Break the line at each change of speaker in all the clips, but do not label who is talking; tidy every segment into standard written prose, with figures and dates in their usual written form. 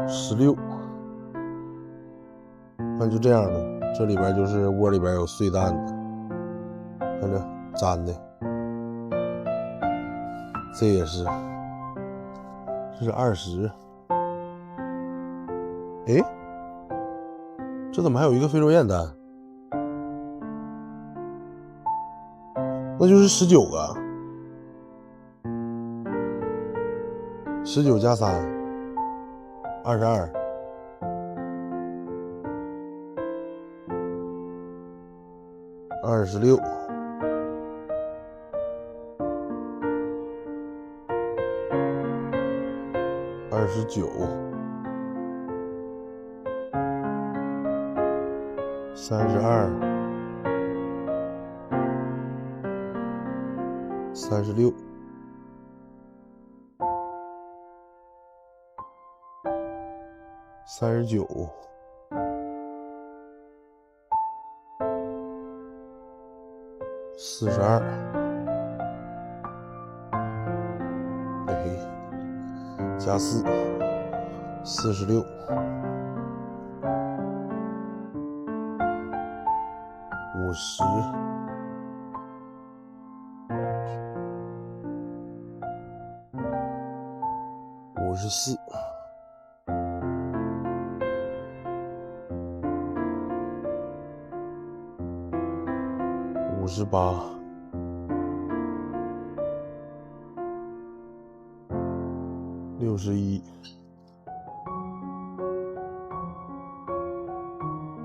16，看就这样的，这里边就是窝里边有碎蛋的，看这粘的，这也是，这是20。诶，这怎么还有一个非洲雁蛋？那就是19个，19加3 22， 26， 29， 32， 36， 39， 42，嘿嘿，加4 46， 50， 54， 58， 61，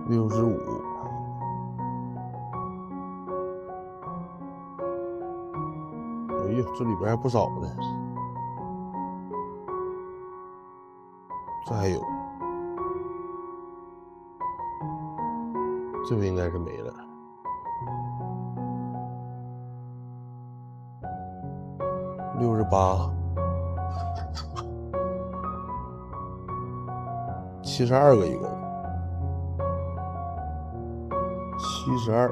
65，哎呀，这里边还不少呢，这还有，这个应该是没了。68， 72个一共，72，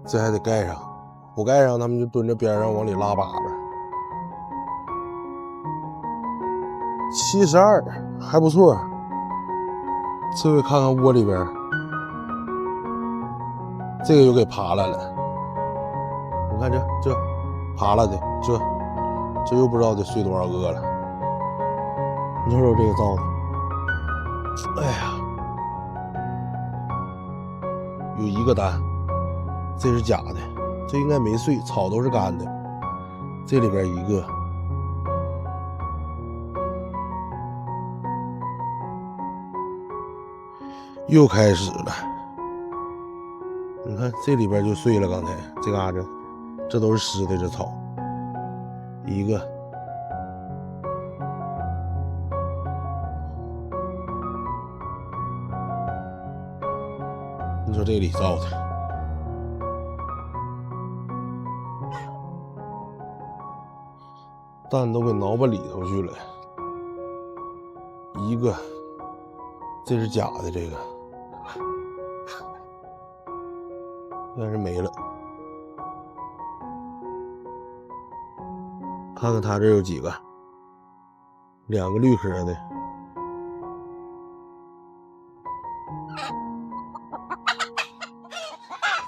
这还得盖上，不盖上他们就蹲着边上往里拉粑粑。72还不错，这回看看窝里边，这个又给扒拉了，你看这扒拉的，这又不知道得碎多少个了。你瞅瞅这个造的，哎呀，有一个蛋，这是假的，这应该没碎，草都是干的。这里边一个，又开始了。你看这里边就碎了，刚才这嘎子，这都是湿的，这草一个。你说这里造的，蛋都给挠巴里头去了，一个，这是假的，这个但是没了。看看它这有几个，2个绿壳的，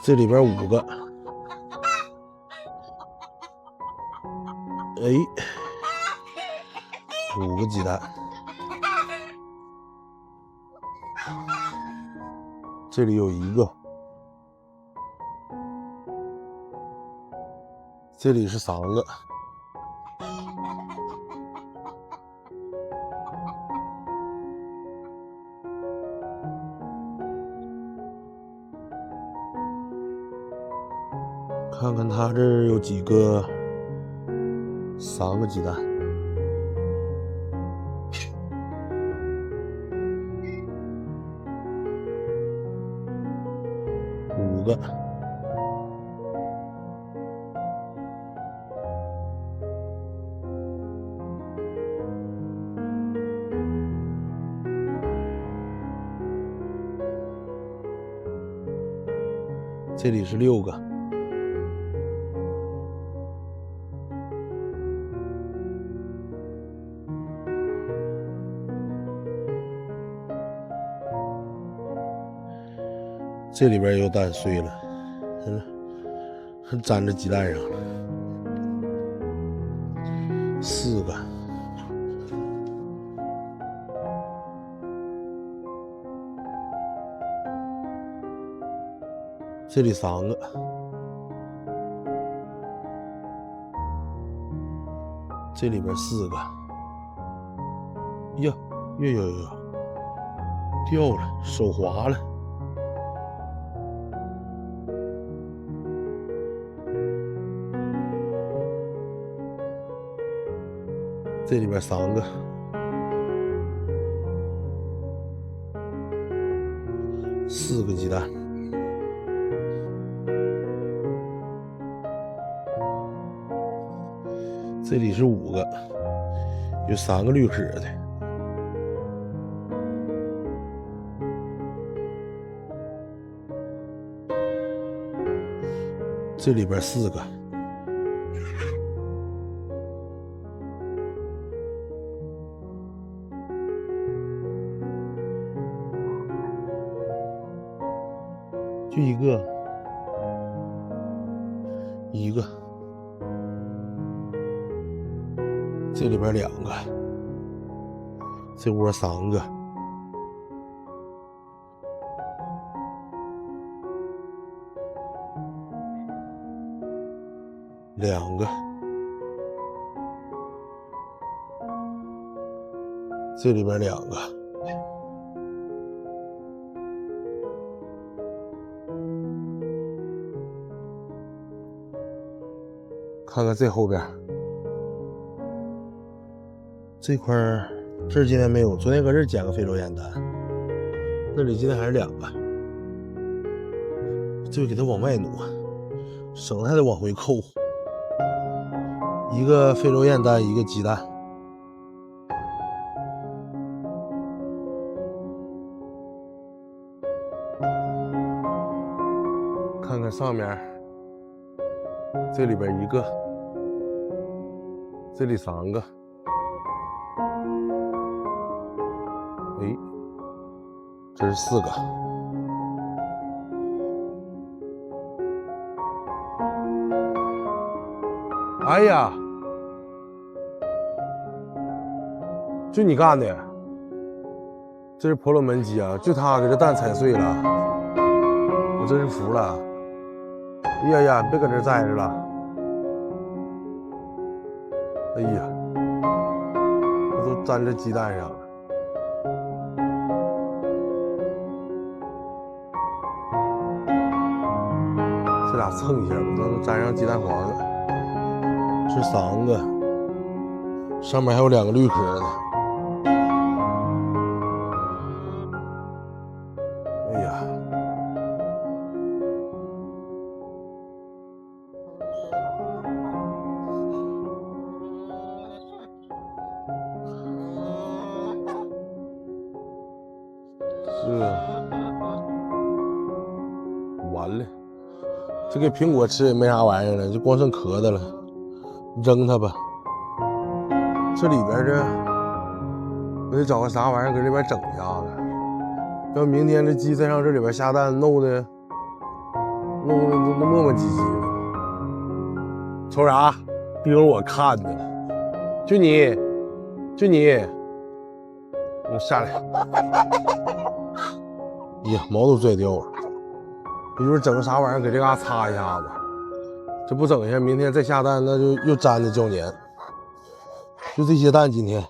这里边5个，哎，5个鸡蛋，这里有一个，这里是3个，看看它这儿有几个，3个鸡蛋，5个，这里是6个，这里边也有蛋碎了，还粘着鸡蛋上了，4个。这里3个，这里边4个。呀，掉了，手滑了。这里边3个，4个鸡蛋。这里是5个，有3个绿壳的。这里边4个。就1个，这里边2个，这窝3个，2个，这里边2个。看看这后边，这块这今天没有，昨天搁这捡个非洲烟蛋，那里今天还是2个，这就给它往外挪，省得还得往回扣。1个非洲烟蛋，1个鸡蛋。看看上面，这里边1个。这里3个，哎，这是4个，哎呀，就你干的，这是婆罗门鸡啊，就他给这蛋踩碎了，我真是服了。哎呀呀，别搁这栽着了。哎呀，这都粘着鸡蛋上了。这俩蹭一下吧，那都粘上鸡蛋黄了。这3个，上面还有2个绿壳的。哎呀，完了，这给苹果吃也没啥玩意儿了，就光剩壳子了，扔它吧。这里边这我得找个啥玩意儿搁这边整一下子，要明天这鸡再上这里边下蛋，弄得磨磨唧唧的。瞅啥？盯着我看呢？就你，你下来。呀，毛都拽掉了。一会儿整个啥玩意儿给这嘎擦一下子，这不整一下，明天再下蛋，那就又粘的胶粘。就这些蛋今天。